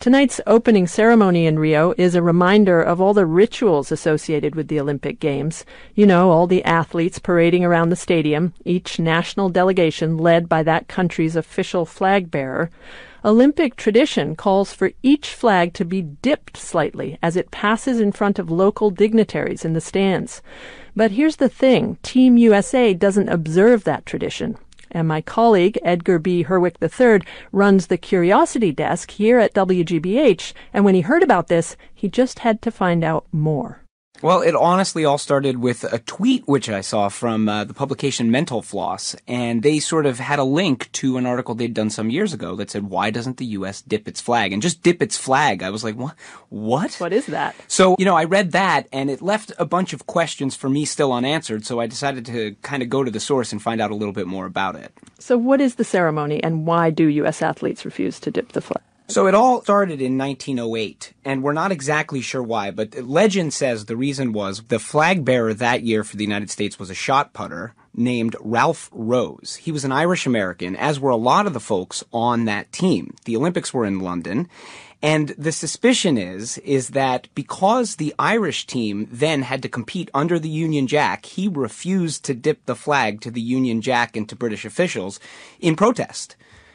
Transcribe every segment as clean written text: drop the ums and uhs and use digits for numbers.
Tonight's opening ceremony in Rio is a reminder of all the rituals associated with the Olympic Games. You know, all the athletes parading around the stadium, each national delegation led by that country's official flag bearer. Olympic tradition calls for each flag to be dipped slightly as it passes in front of local dignitaries in the stands. But here's the thing, Team USA doesn't observe that tradition. And my colleague, Edgar B. Herwick III, runs the Curiosity Desk here at WGBH, and when he heard about this, he just had to find out more. Well, it honestly all started with a tweet which I saw from the publication Mental Floss, and they sort of had a link to an article they'd done some years ago that said, why doesn't the U.S. dip its flag? And just dip its flag. I was like, what? What is that? So, I read that, and it left a bunch of questions for me still unanswered, so I decided to kind of go to the source and find out a little bit more about it. So what is the ceremony, and why do U.S. athletes refuse to dip the flag? So it all started in 1908, and we're not exactly sure why, but legend says the reason was the flag bearer that year for the United States was a shot putter named Ralph Rose. He was an Irish-American, as were a lot of the folks on that team. The Olympics were in London, and the suspicion is that because the Irish team then had to compete under the Union Jack, he refused to dip the flag to the Union Jack and to British officials in protest.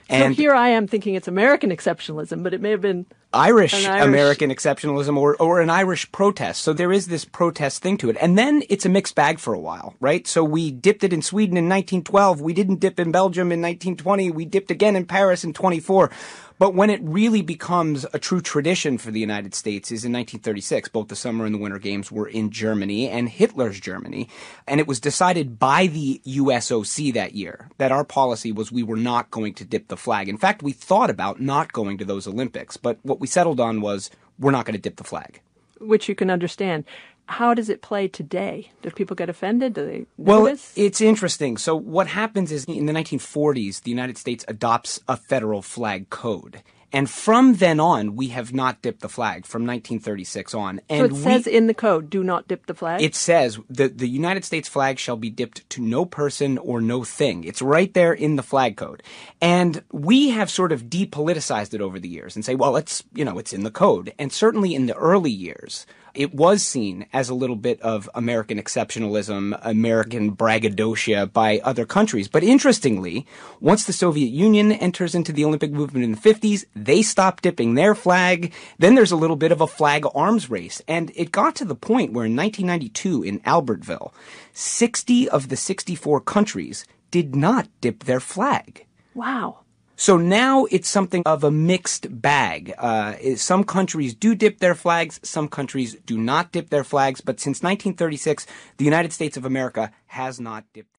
So here I am thinking it's American exceptionalism, but it may have been Irish American exceptionalism or an Irish protest. So there is this protest thing to it. And then it's a mixed bag for a while, right? So we dipped it in Sweden in 1912. We didn't dip in Belgium in 1920. We dipped again in Paris in 24. But when it really becomes a true tradition for the United States is in 1936. Both the Summer and the Winter Games were in Germany and Hitler's Germany. And it was decided by the USOC that year that our policy was we were not going to dip the flag. In fact, we thought about not going to those Olympics. But what we settled on was we're not going to dip the flag. Which you can understand. How does it play today? Do people get offended? Do they notice? Well, it's interesting. So what happens is in the 1940s, the United States adopts a federal flag code. And from then on, we have not dipped the flag from 1936 on. And so it says in the code, do not dip the flag? It says that the United States flag shall be dipped to no person or no thing. It's right there in the flag code. And we have sort of depoliticized it over the years and say, well, it's in the code. And certainly in the early years, it was seen as a little bit of American exceptionalism, American braggadocio by other countries. But interestingly, once the Soviet Union enters into the Olympic movement in the 50s, they stop dipping their flag. Then there's a little bit of a flag arms race. And it got to the point where in 1992 in Albertville, 60 of the 64 countries did not dip their flag. Wow. So now it's something of a mixed bag. Some countries do dip their flags, some countries do not dip their flags, but since 1936, the United States of America has not dipped.